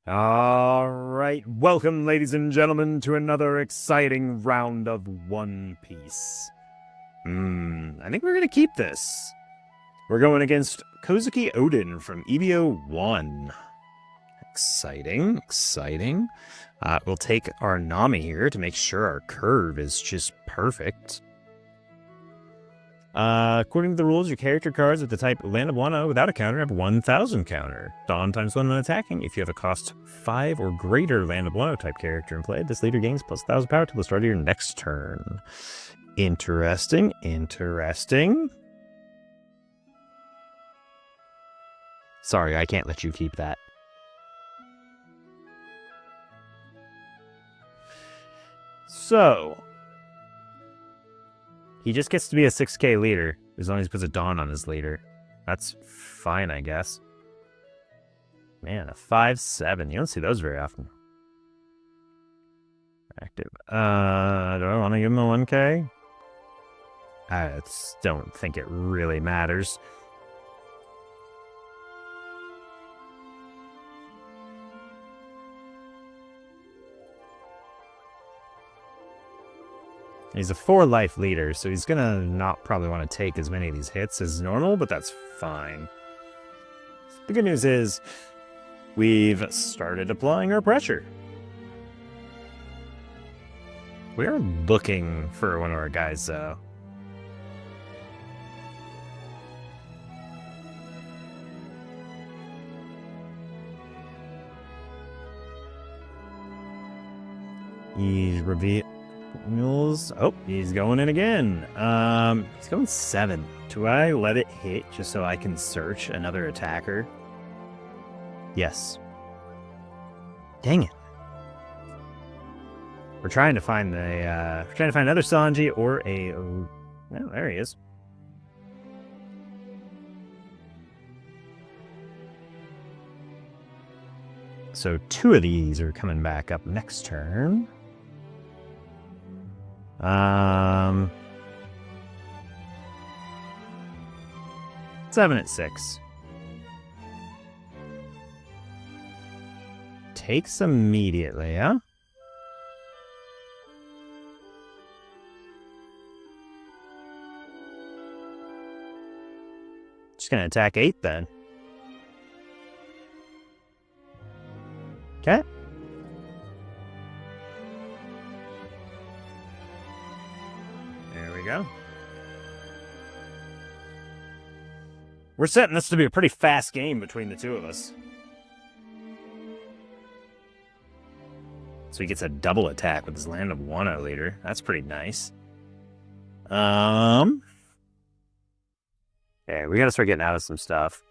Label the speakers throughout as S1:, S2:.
S1: All right, welcome, ladies and gentlemen, to another exciting round of One Piece. I think we're gonna keep this. We're going against Kozuki Oden from EVO 1. Exciting, exciting. We'll take our Nami here to make sure our curve is just perfect. According to the rules, your character cards with the type Land of Wano without a counter have 1,000 counter. Dawn ×1 when attacking. If you have a cost 5 or greater Land of Wano type character in play, this leader gains plus 1,000 power till the start of your next turn. Interesting, interesting. Sorry, I can't let you keep that. So, he just gets to be a 6k leader, as long as he puts a Dawn on his leader. That's fine, I guess. Man, a 5/7. You don't see those very often. Active. Do I want to give him a 1k? I don't think it really matters. He's a 4-life leader, so he's gonna not probably want to take as many of these hits as normal, but that's fine. The good news is, we've started applying our pressure. We're looking for one of our guys, though. He reveals. Oh, he's going in again. He's going 7. Do I let it hit just so I can search another attacker? Yes. Dang it. We're trying to find another Sanji or a. Oh, there he is. So 2 of these are coming back up next turn. 7 at 6. Takes immediately, huh? Just gonna attack 8 then. Okay. There we go. We're setting this to be a pretty fast game between the two of us. So he gets a double attack with his Land of Wano leader. That's pretty nice. Okay, we gotta start getting out of some stuff.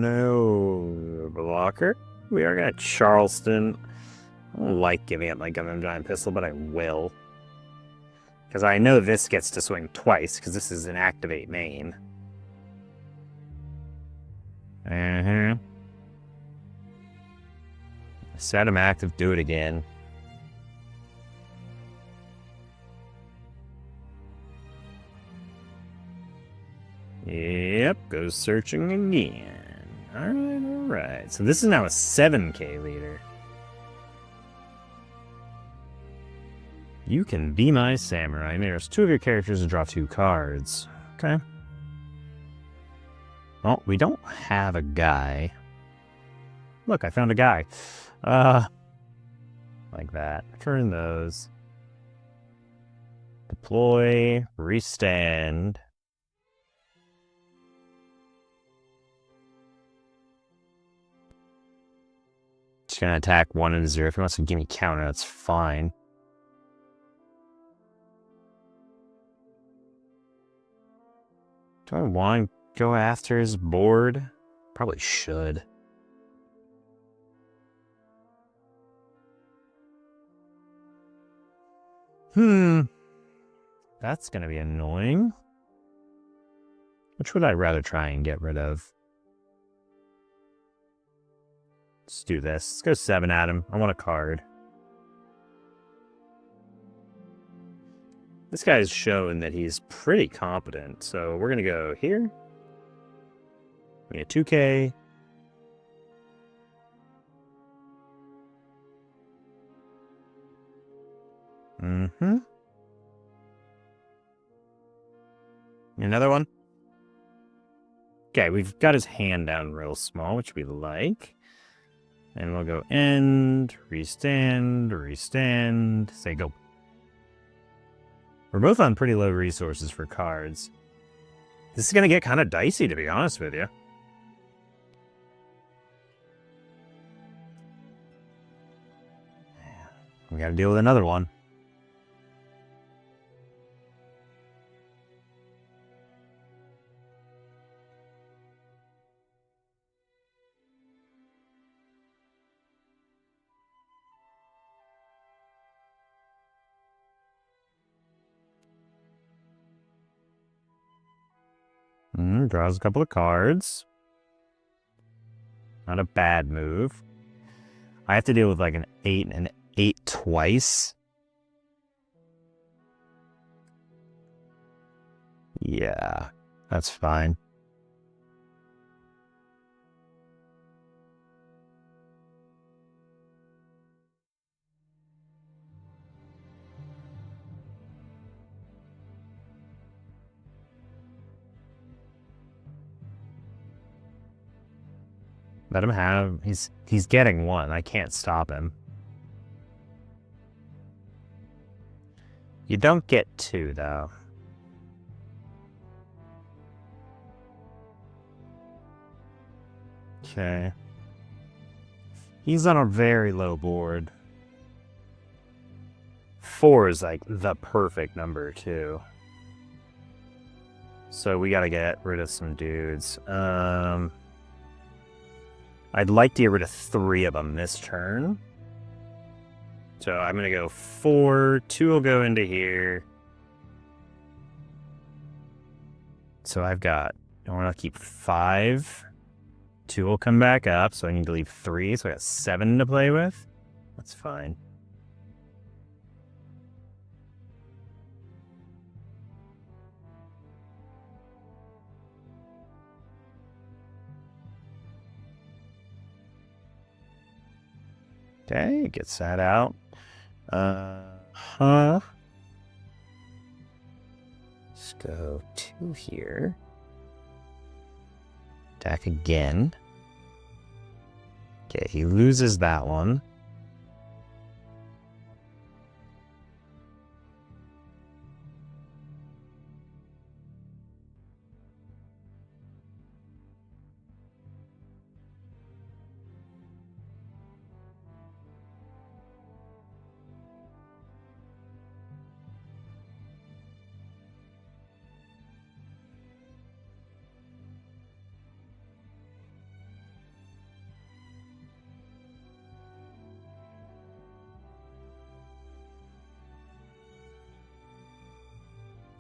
S1: No blocker. We are gonna Charleston. I don't like giving it my Gundam Giant Pistol, but I will. Because I know this gets to swing twice, because this is an activate main. Set him active, do it again. Yep, goes searching again. Alright. So this is now a 7k leader. You can be my samurai. There's 2 of your characters to draw 2 cards. Okay. Well, we don't have a guy. Look, I found a guy. Like that. Turn those. Deploy, restand. Just gonna attack 1 and 0. If he wants to give me counter, that's fine. Do I want to go after his board? Probably should. That's gonna be annoying. Which would I rather try and get rid of? Let's do this. Let's go 7 at him. I want a card. This guy's shown that he's pretty competent, so we're going to go here. We get 2K. Another one. Okay, we've got his hand down real small, which we like. And we'll go end, restand, say go. We're both on pretty low resources for cards. This is going to get kind of dicey, to be honest with you. We got to deal with another one. Draws a couple of cards. Not a bad move. I have to deal with like an 8 and an 8 twice. Yeah, that's fine. Let him have. He's getting one. I can't stop him. You don't get 2 though. Okay. He's on a very low board. 4 is like the perfect number too. So we gotta get rid of some dudes. I'd like to get rid of 3 of them this turn. So I'm going to go 4. 2 will go into here. So I've got, I want to keep 5. 2 will come back up, so I need to leave 3. So I got 7 to play with. That's fine. Okay, gets that out. Let's go 2 here. Attack again. Okay, he loses that one.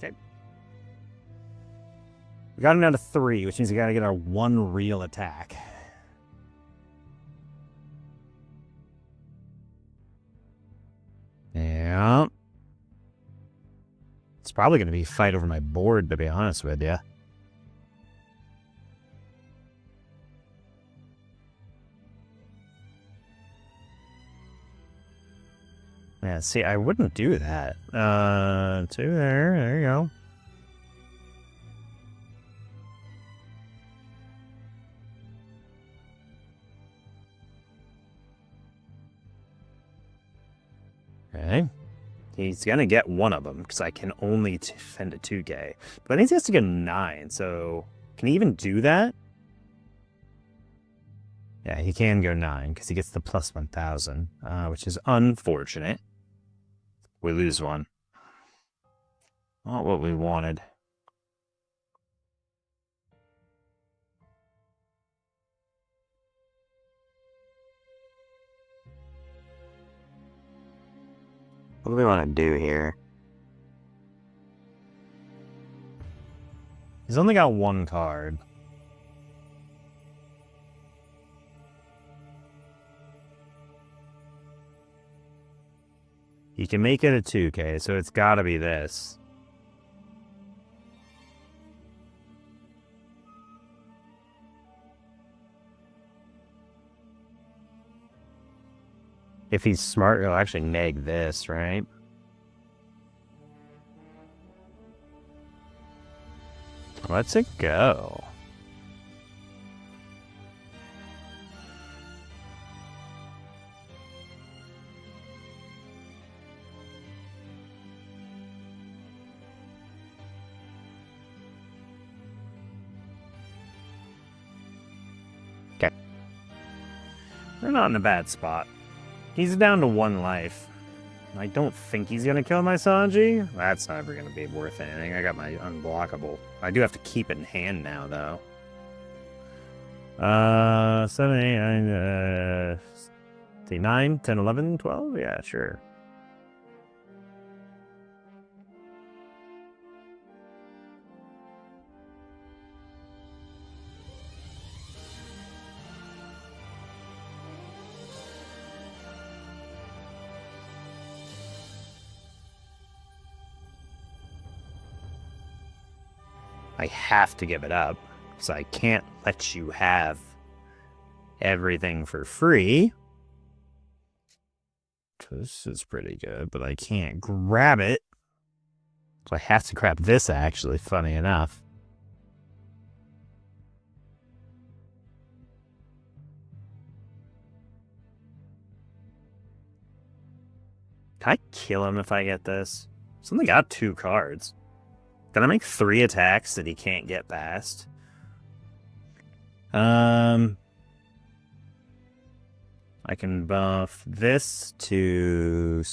S1: Okay. We got him down to 3, which means we gotta get our 1 real attack. Yeah. It's probably gonna be a fight over my board, to be honest with you. Yeah, see, I wouldn't do that. 2 there you go. Okay. He's gonna get one of them, because I can only defend a 2K. But I think he has to get a 9, so... Can he even do that? Yeah, he can go 9, because he gets the plus 1,000, which is unfortunate. We lose one. Not what we wanted. What do we want to do here? He's only got one card. He can make it a 2K, so it's gotta be this. If he's smart, he'll actually neg this, right? Let's it go. Okay. We're not in a bad spot. He's down to 1 life. I don't think he's gonna kill my Sanji. That's never gonna be worth anything. I got my unblockable. I do have to keep it in hand now, though. 7, 8, 9, 9, 10, 11, 12? Yeah, sure. I have to give it up, so I can't let you have everything for free. This is pretty good, but I can't grab it. So I have to grab this, actually, funny enough. Can I kill him if I get this? He's only got 2 cards. Can I make 3 attacks that he can't get past? I can buff this to...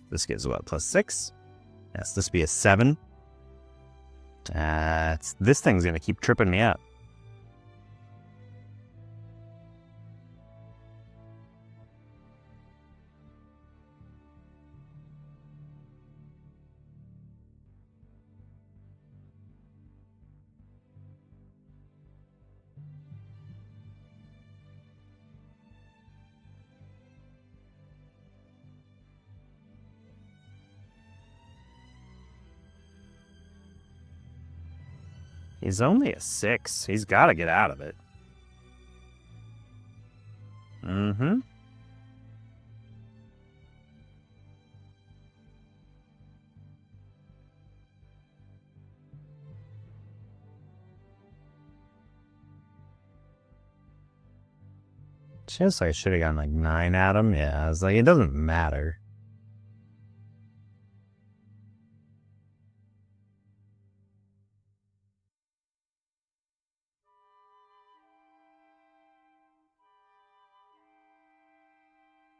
S1: This gives what, +6? Yes, this would be a 7. This thing's going to keep tripping me up. He's only a 6. He's got to get out of it. Mm-hmm. Just like I should have gotten like 9 at him. Yeah, I was like, it doesn't matter.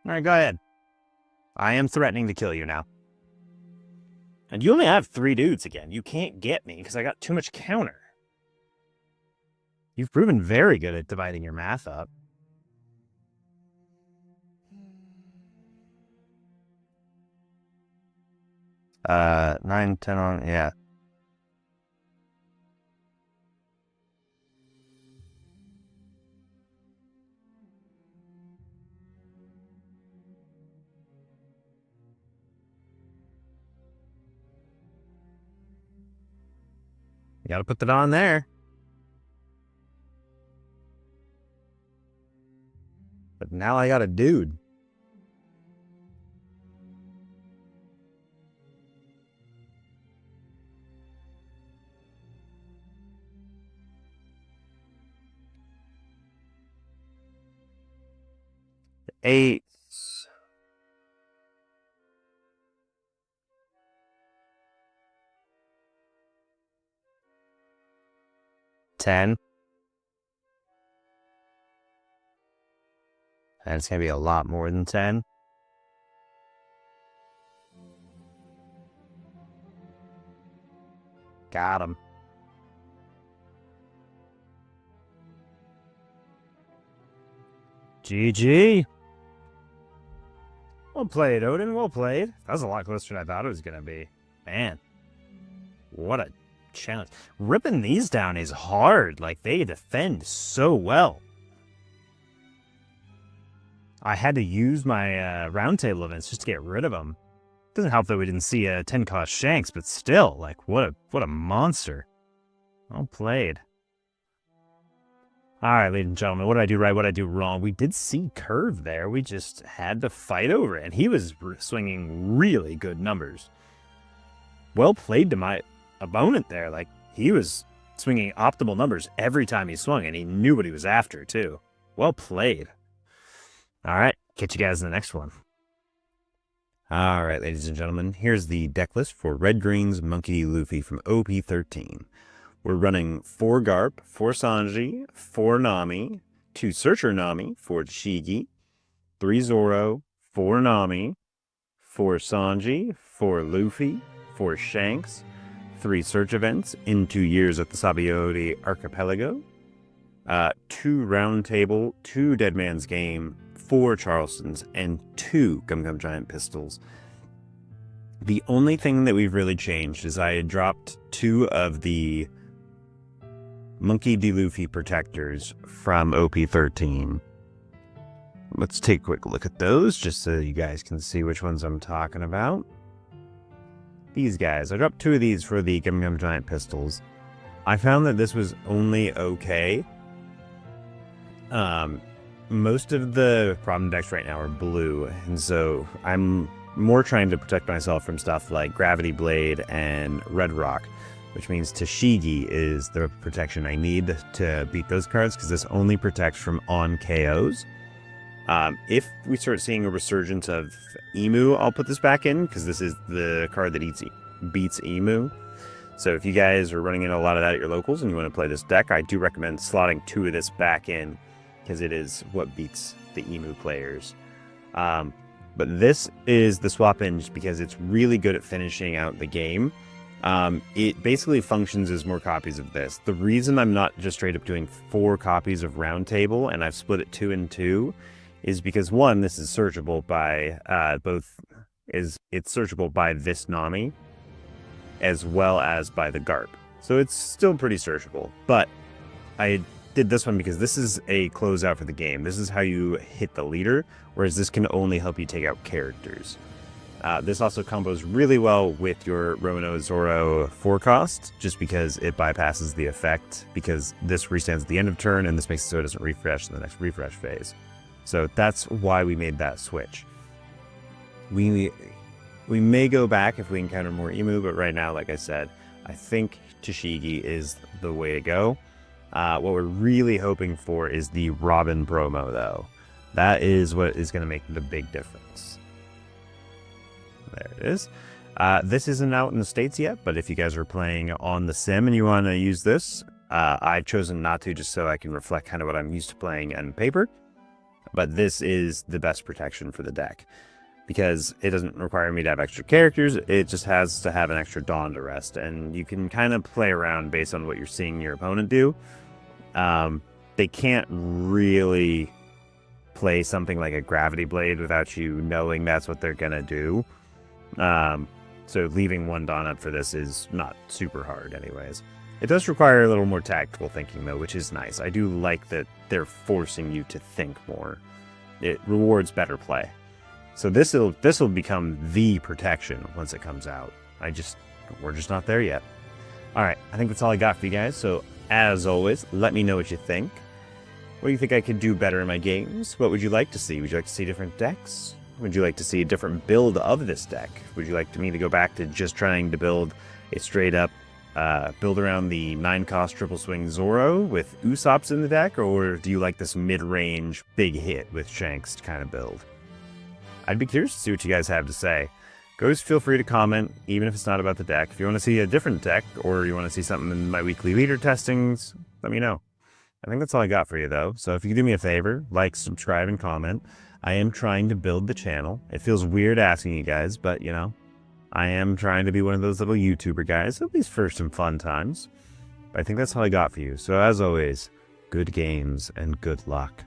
S1: Alright, go ahead. I am threatening to kill you now. And you only have 3 dudes again. You can't get me because I got too much counter. You've proven very good at dividing your math up. Uh, 9, 10 on, yeah. You gotta put that on there. But now I got a dude. Eight. 10. And it's going to be a lot more than 10. Got him. GG. Well played, Oden. Well played. That was a lot closer than I thought it was going to be. Man. What a challenge. Ripping these down is hard. Like, they defend so well. I had to use my round table events just to get rid of them. Doesn't help that we didn't see a 10-cost Shanks, but still, like, what a monster. Well played. All right, ladies and gentlemen, what did I do right, what did I do wrong? We did see Curve there. We just had to fight over it, and he was swinging really good numbers. Well played to my opponent there. Like, he was swinging optimal numbers every time he swung, and he knew what he was after, too. Well played. All right, catch you guys in the next one. All right, ladies and gentlemen, here's the deck list for Red Green's Monkey Luffy from OP13. We're running 4 Garp, 4 Sanji, 4 Nami, 2 Searcher Nami, 4 Shigi, 3 Zoro, 4 Nami, 4 Sanji, 4 Luffy, 4 Shanks, 3 Search Events in 2 years at the Sabaody Archipelago, 2 Round Table, 2 Dead Man's Game, 4 Charlestons, and 2 Gum Gum Giant Pistols. The only thing that we've really changed is I had dropped 2 of the Monkey D. Luffy protectors from OP13. Let's take a quick look at those, just so you guys can see which ones I'm talking about. These guys. I dropped 2 of these for the Gum Gum Giant Pistols. I found that this was only okay. Most of the problem decks right now are blue, and so I'm more trying to protect myself from stuff like Gravity Blade and Red Rock, which means Tashigi is the protection I need to beat those cards, because this only protects from on KOs. If we start seeing a resurgence of Emu, I'll put this back in, because this is the card that beats Emu. So if you guys are running in a lot of that at your locals and you want to play this deck, I do recommend slotting 2 of this back in, because it is what beats the Emu players. But this is the swap in just because it's really good at finishing out the game. It basically functions as more copies of this. The reason I'm not just straight up doing 4 copies of Round Table and I've split it 2 and 2 is because, one, this is searchable by it's searchable by this Nami as well as by the Garp. So it's still pretty searchable, but I did this one because this is a closeout for the game. This is how you hit the leader, whereas this can only help you take out characters. This also combos really well with your Romano Zoro 4 cost, just because it bypasses the effect, because this restands at the end of turn, and this makes it so it doesn't refresh in the next refresh phase. So that's why we made that switch. We may go back if we encounter more Emu, but right now, like I said, I think Tashigi is the way to go. What we're really hoping for is the Robin promo, though. That is what is going to make the big difference. There it is. This isn't out in the States yet, but if you guys are playing on the sim and you want to use this, I've chosen not to, just so I can reflect kind of what I'm used to playing on paper. But this is the best protection for the deck, because it doesn't require me to have extra characters. It just has to have an extra Dawn to rest, and you can kind of play around based on what you're seeing your opponent do. They can't really play something like a Gravity Blade without you knowing that's what they're gonna do. So leaving 1 Dawn up for this is not super hard anyways. It does require a little more tactical thinking, though, which is nice. I do like that they're forcing you to think more. It rewards better play. So this'll become the protection once it comes out. We're just not there yet. All right, I think that's all I got for you guys. So as always, let me know what you think. What do you think I could do better in my games? What would you like to see? Would you like to see different decks? Would you like to see a different build of this deck? Would you like me to go back to just trying to build a straight up build around the 9-cost triple swing Zoro with Usopp's in the deck, or do you like this mid-range big hit with Shanks kind of build? I'd be curious to see what you guys have to say. Guys, feel free to comment, even if it's not about the deck. If you want to see a different deck, or you want to see something in my weekly leader testings, let me know. I think that's all I got for you, though. So if you could do me a favor, like, subscribe, and comment. I am trying to build the channel. It feels weird asking you guys, but, you know, I am trying to be one of those little YouTuber guys, at least for some fun times. But I think that's all I got for you. So as always, good games and good luck.